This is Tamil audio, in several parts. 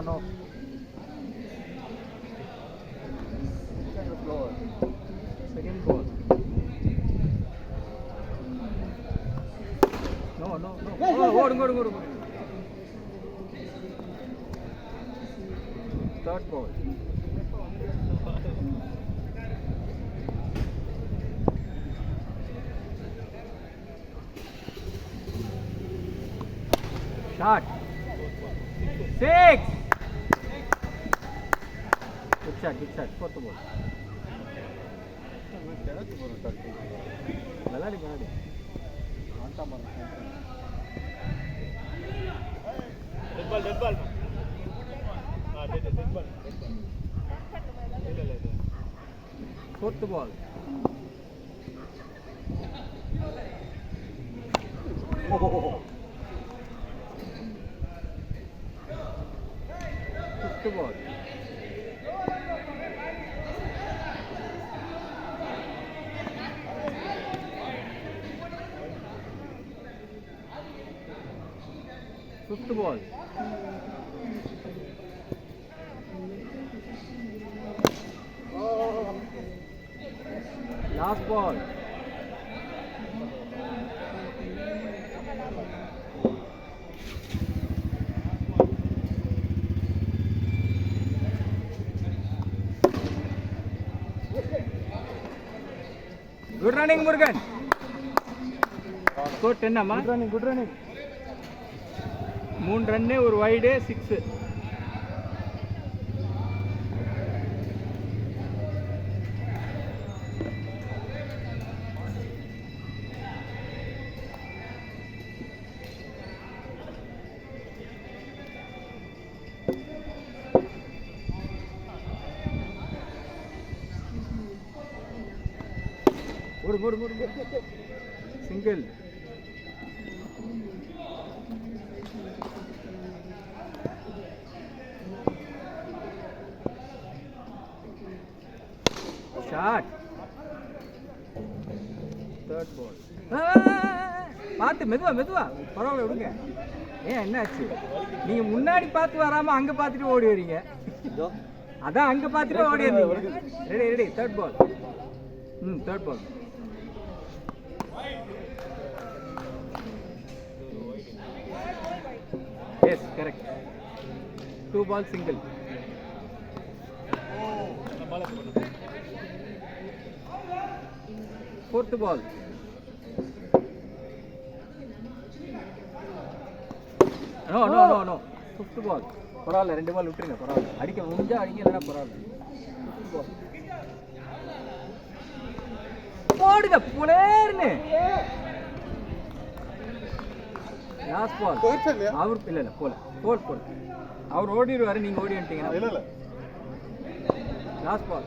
No. Second ball. No. Go. Third ball. Shot. 6. Good shot. Fourth ball. Meladi. Dead ball. Fourth ball. Fifth ball. Fifth ball. Last ball. Good running, Murugan. Score 10 amma. Good running. 3 run ஒரு வைடு 6. ஒரு சிங்கிள். ஷாட். தேர்ட் பால். பார்த்து மெதுவா பரவாயில்ல விடுங்க. ஏன் என்னாச்சு? நீங்க முன்னாடி பார்த்து வராம அங்க பார்த்துட்டு ஓடி வரீங்க. அதான் அங்க பார்த்துட்டு ஓடி வந்தீங்க. Ready. Third ball. Third ball. Yes, correct. 2 ball single. Fourth ball. No. Fifth ball. பரவாயில்ல 2 பால் விட்டுருங்க. பரவாயில்ல. அடிக்க முடிஞ்சா அடிங்க, இல்லைன்னா பரவாயில்ல. போடுங்க புலேர்னு. Last ball. அவர் இல்ல போல. போல். அவர் ஓடிடுவாரு, நீங்க ஓடி வந்துட்டீங்கன்னா. இல்ல. Last ball.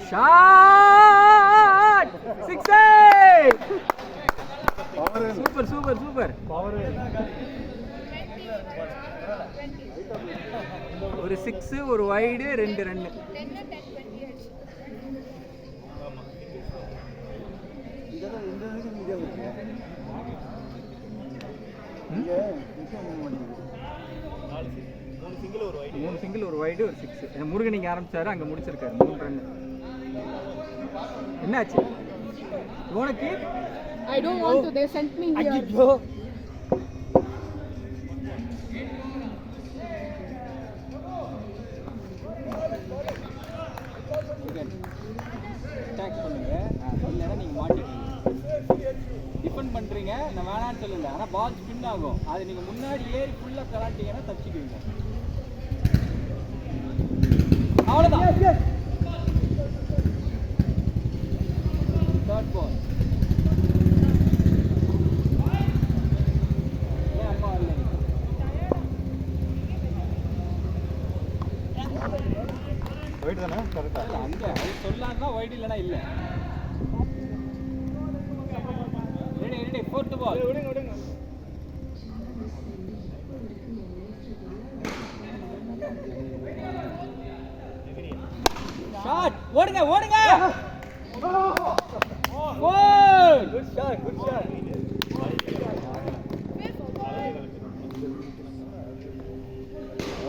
Shot. 6. Super. Power. ஒரு 6 ஒரு வைடு 2 ரன். மூணு சிங்கிள் ஒரு வைடு ஒரு 6. முருகன் நீங்க ஆரம்பிச்சாரு, அங்க முடிச்சிருக்காரு 3 ரன். என்னாச்சு உனக்கு? I don't want to. They sent me here. Attack பண்ணுங்க, இல்லைன்னா நீங்க மாட்டிக்கீங்க. டிஃபெண்ட் பண்றீங்க, நான் வேணான்னு சொல்லல. ஆனா பால் ஸ்பின் ஆகும், அது நீங்க முன்னாடி ஏறி ஃபுல்லா கலாட்டிங்கன்னா தப்பிச்சுக்குவீங்க. அவ்வளவுதான். Third ball. ஏன் அம்மா வரல? போயிட்டு தானே கரெக்டா அங்க அது சொல்லான்னா ஒயிட் இல்லனா இல்ல. Ready fourth ball. விடுங்க ஷாட் ஓடுங்க goal good shot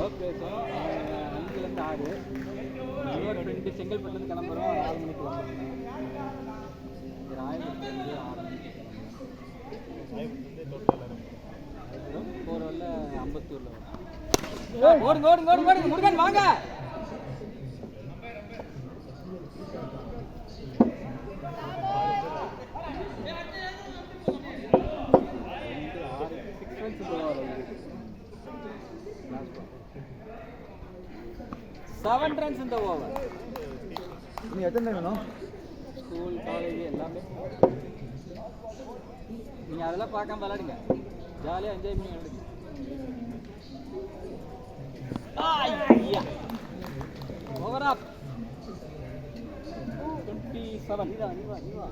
okay so 5 ல இருந்து 6 இன்னொரு ஃப்ரெண்ட் செங்கல்பட்டுல இருந்து கிளம்புறோம் 4 மணிக்கு வந்துருங்க இங்க ராயபுரத்துல 6 போறவல்ல அம்பத்தூர்ல ஓடுங்க முருகன் வாங்க Seven runs in the over. நீ எத்தனை வேணும் ஸ்கூல் காலேஜ் எல்லாமே நீங்க அதெல்லாம் பார்க்காம விளையாடுங்க ஜாலியாக என்ஜாய் பண்ணி விளையாடுங்க ஓவர் அப் 27 நீ வா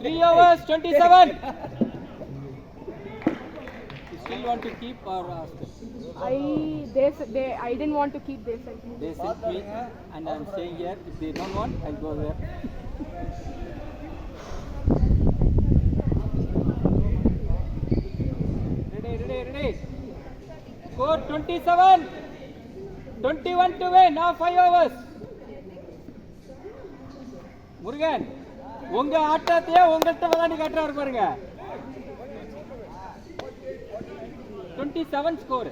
3 overs 27 you still want to keep or ask I didn't want to keep, they sent me. they sent me and I'm staying here if they don't want I'll go there ready score 27 21 to win now 5 overs Murugan உங்க ஆட்டத்தையே உங்கள்கிட்ட விளையாடி காட்டுறாரு பாருங்க 27 ஸ்கோர்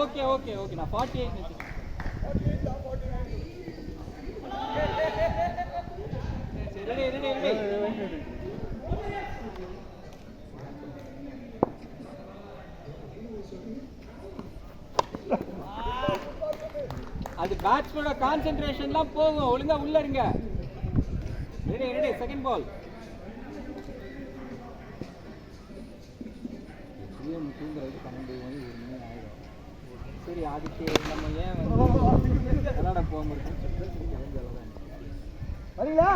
ஓகே நான் 48 நினைச்சேன் ரெடி அது பேட்ஸ்மேனோட கான்சென்ட்ரேஷன்லாம் போகும் ஒழுங்கா உள்ள இருங்க ரெடி செகண்ட் பால் தூங்குறது 12 மணி 1 மணி ஆயிடும் சரி அதுக்கு நம்ம ஏன் விளையாட போக முடியும் வரீங்களா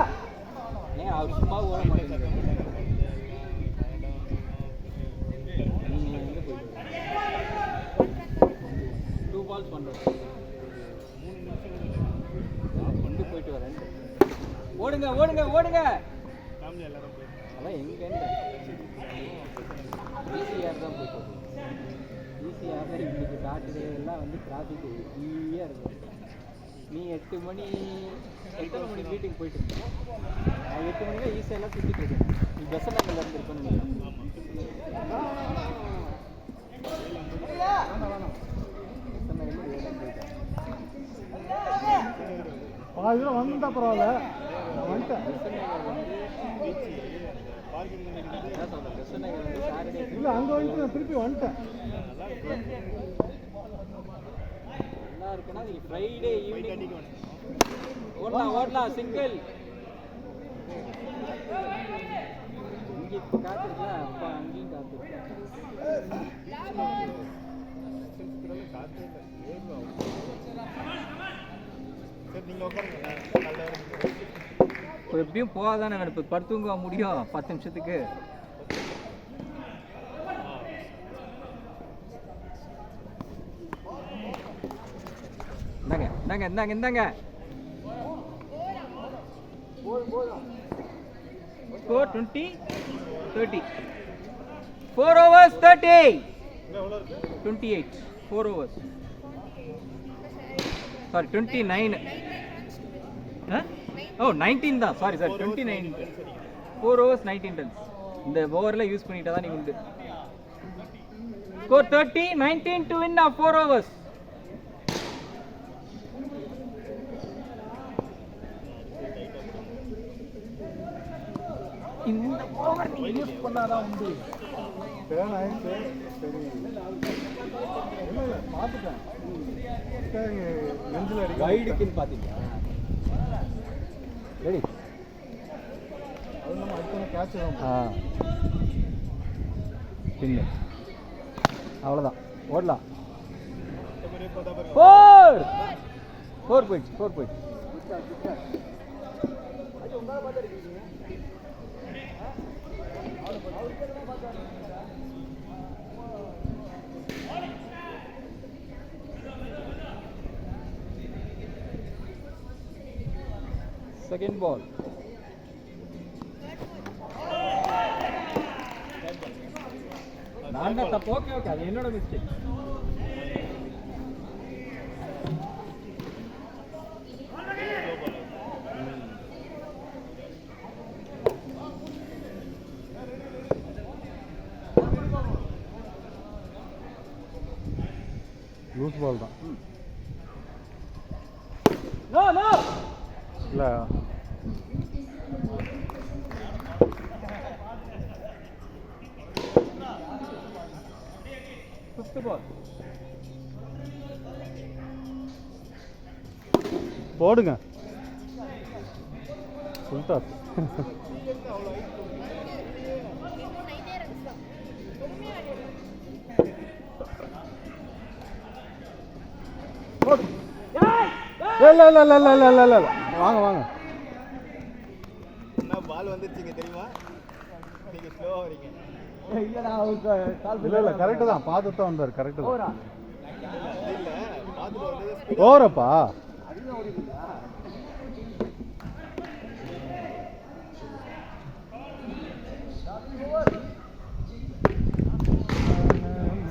ஏன் அவர் சும்மா ஓட மாட்டேங்குது நீங்க எங்க போயிட்டு 2 balls பண்றோம் கொண்டு போயிட்டு வரேன் ஓடுங்க அதான் எங்க ஈஸியாக தான் போயிட்டு ஈஸியாக இன்னைக்கு சாட்டர்டே எல்லாம் வந்து டிராஃபிக் ஈஸியாக இருக்கும் நீ 8 மணி வீட்டுக்கு போயிட்டு இருக்கேன் நான் 8 மணிக்கு ஈஸியாக எல்லாம் சுற்றிட்டு இருக்கேன் நீ பெச நம்பரில் இருந்திருக்கேன்னு பாதியில் வந்துட்டா பரவாயில்ல வந்துட்டேன் இல்லை அங்கே வந்துட்டு நான் திருப்பி வந்துட்டேன் நல்லா இருக்குன்னா நீ ஃப்ரைடே ஈவினிங் ஓடலாம் சிங்கிள் இங்கே காத்திருக்கல அப்பா அங்கேயும் எப்படியும் போகாதானே இப்போ படுத்துங்க முடியும் 10 நிமிஷத்துக்கு இந்தாங்க ஸ்கோர் 20-30 4 overs 30 28 4 overs sorry 29 19 தான் சாரி 29 4 overs 19 runs இந்த ஓவர்ல யூஸ் பண்ணிட்டா தான் நீ உண்டு score 30-19 to win now 4 overs இந்த ஓவர் நீ யூஸ் பண்ணாதான் உண்டு பேன் ஆயிடுச்சு சரி பார்த்துட்டேன். நெஞ்சில் அடிக்க வைடுக்குன்னு பார்த்தீங்களா? ரெடி. அது நம்ம அடுத்த கேட்ச் தான். பின்னு அவ்வளோதான், ஓடலாம். 4 போயிடுச்சு. Second ball. நான் தான் தப்பு. ஓகே அது என்னோட மிஸ்டேக். லூஸ் பால் தான். நோ இல்லை ஃபிஃப்த் பால். போடுங்க சுல்தான். இல்லை வாங்க என்ன பால் வந்துருச்சுங்க தெரியுமா? நீங்க ஸ்லோவா வரீங்க. இல்லடா அவருக்கு கால் இல்லை கரெக்டு தான், பார்த்துட்டு தான் வந்தார். கரெக்டு தான். இல்ல பாத்துட்டு வந்தது ஓரப்பா.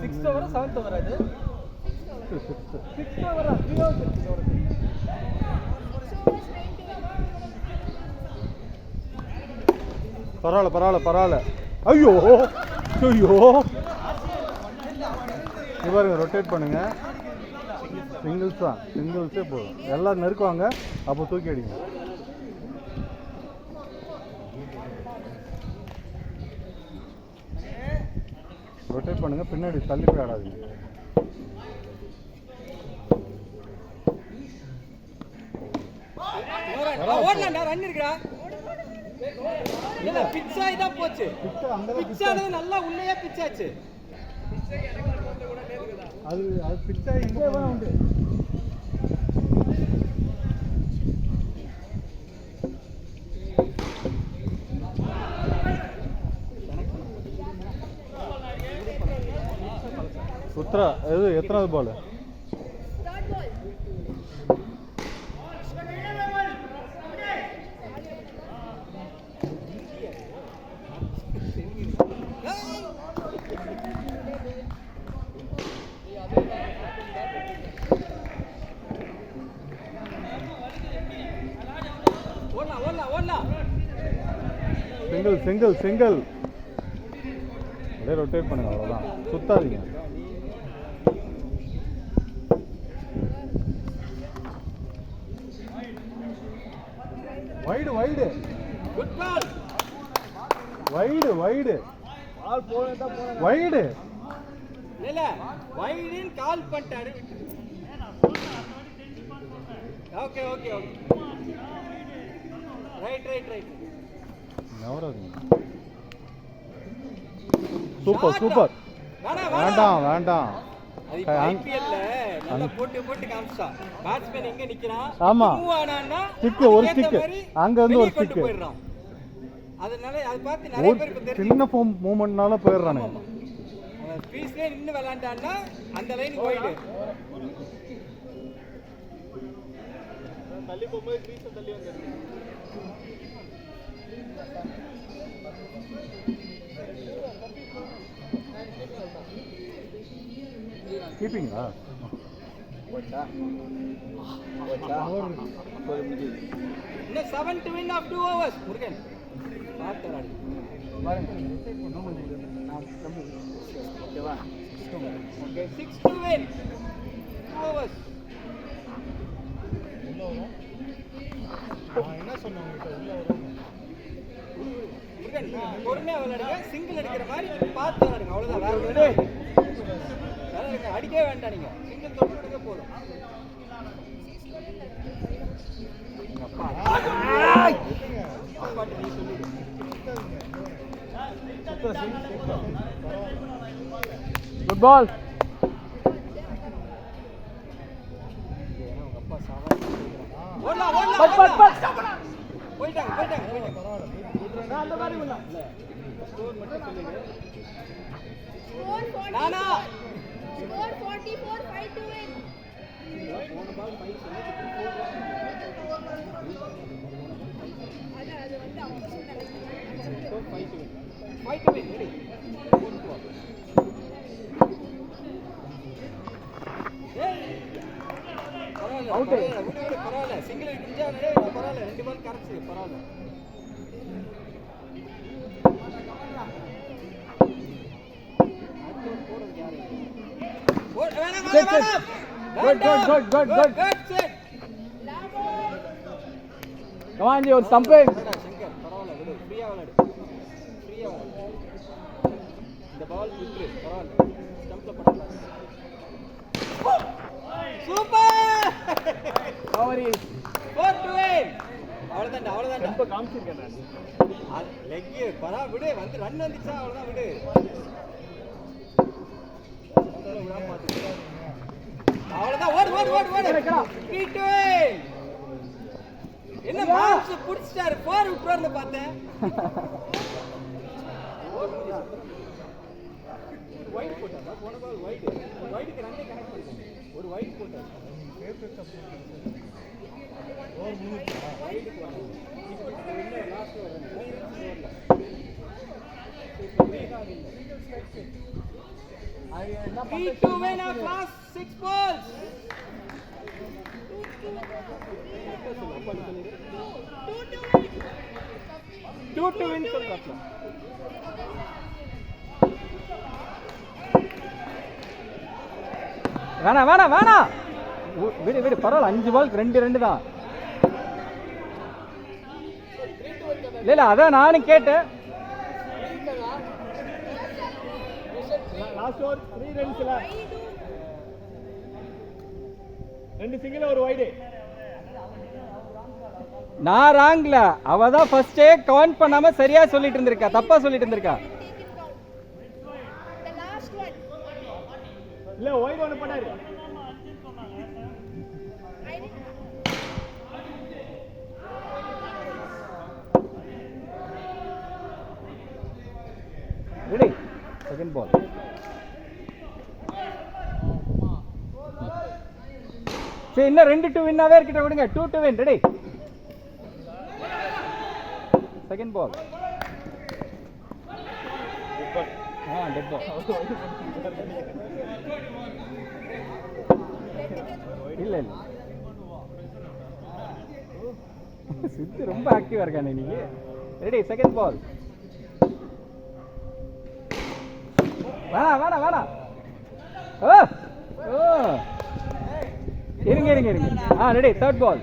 சிக்ஸ்த் ஓவரா செவன்த் ஓவரா இது? சிக்ஸ்த் ஓவரா? 3 ஓவர்ஸ். பரவாயில்ல. ஐயோ பாருங்க, ரொட்டேட் பண்ணுங்க. சிங்கிள்ஸ் தான், சிங்கிள்ஸே போதும். எல்லாம் நெருக்குவாங்க, அப்போ தூக்கி அடிங்க. ரொட்டேட் பண்ணுங்க, பின்னாடி தள்ளி போய் ஆடாதீங்க. ஓடலாம்டா, ரன் இருக்குடா. இல்ல பிட்ச் ஆயி தான் போச்சு. பிட்ச் ஆனது நல்லா உள்ளேயே பிட்ச் ஆச்சு. அது பிச்சா இங்கே உண்டு. சுத்ரா இது எத்தனாவது பால்? ஓடலாம். சிங்கிள் அப்படியே ரொட்டேட் பண்ணுங்க, அவ்வளோதான். சுத்தாதீங்க. Wide good ball. Wide ball போனதா போன. வைடு இல்ல வைடின் கால் பண்ணிட்டாரு. Okay right. சூப்பர். வேண்டாம். அது ஐபிஎல்ல நல்ல போட்டு காமிச்சா. பேட்ஸ்மேன் எங்க நிக்கிறான்? ஆமா. மூவ் ஆனான்னா ஒரு ஸ்டிக் அங்க இருந்து ஒரு ஸ்டிக் போயிடுறான். அதனால அது பார்த்து நிறைய பேருக்கு தெரியும். சின்ன மூவ்மெண்ட்னால போயிடுறானுங்க. ஸ்பீஸ்ல நின்னு விளையாண்டான்னா அந்த லைன் போயிடு. தள்ளி போகும்போது க்ரீஸ் தள்ளி வந்துருச்சு. கீப்பிங்கா இன்னும் 7 to win of 2 overs. Murugan பார்த்து ஆடி ஓகேவா? Okay 6 to win 2 overs. என்ன சொன்னேன் உள்ள வரும். முருகன் பொறுமையா விளையாடுங்க. சிங்கிள் அடிக்கிற மாதிரி பார்த்து விளையாடுங்க, அவ்வளவுதான். அடிக்கவே வேண்டாம் நீங்க சிங்கிள் தொட்டுட்டே போதும். அப்பாட்டு நீ சொல்லிடு. Good ball. உங்க அப்பா சாவா ஓடலாம் பட் பட் பட். போயிட்டாங்க நான் அந்த மாதிரி இல்ல ஸ்கோர் மட்டும் சொல்லுங்க. நானா Score 44, 5 to win. போன பால் 5 சொல்லி 4 அது வந்து அவங்க சொன்னாங்க 5 to win ready 4 to win. பரவாயில்ல சிங்கிள் விட்டுச்சா பரவாயில்ல 2 பால் கரெக்ட் பரவாயில்ல. Good. Come on, you stumping. Shankar பரவாயில்ல விடு ஃப்ரீயா விளையாடு இந்த பால் விட்டுரு பரவாயில்ல ஸ்டம்ப்ல படல. Super Sorry. 4 to 8 அவ்வளவுதான் ரொம்ப காமிச்சிருக்கேன் நான் லெக் பரா விடு வந்து ரன் வந்துச்சா அவ்வளவுதான் விடு அவ்வளவுதான் ஓடு 3 to 8 என்ன மார்க்ஸ் புடிச்சாரு 4 விட்டுறன்னு பார்த்தேன். வைட் போட்டாங்க போன பால் வைடுக்கு ரன்னே கனெக்ட் பண்ணிட்டாங்க ஒரு வைட் போட்டாங்க Three to win our last 6 balls. 2 to win சொல்றாங்க. வேணா விடு பரவாயில்ல 5 பாலுக்கு 2 தான். இல்ல அதான் நானும் கேட்டேன். லாஸ்ட் ஓவர் 3 ரன்ஸ்ல 2 சிங்கிள் ஒரு வைடு. நான் ராங்ல அவ தான் ஃபர்ஸ்டே கவுண்ட் பண்ணாம சரியா சொல்லிட்டு இருந்திருக்கா தப்பா சொல்லிட்டு இருந்திருக்கா. The last one. இல்ல வைடு ஒன்னு பண்ணாரு. Ready second ball. சரி இன்னும் 2 to win ஆவே இருக்கட்ட விடுங்க. 2 to win ready second ball. Dead ball இல்ல சித்து ரொம்ப ஆக்டிவா இருக்கானே நீ. Ready second ball. வேணா இருங்க ரெடி தேர்ட் பால்.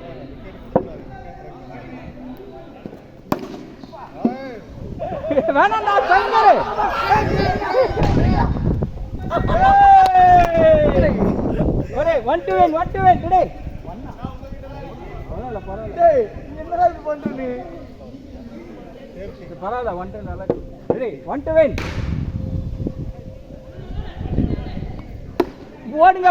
வேணாண்டா சங்கர். ஒரே 1 to win ரெடி. பரவாயில்ல டேய் என்னடா இது பண்ற நீ. பரவாயில்ல 1 to நல்லா ரெடி 1 to win. ஓடுங்க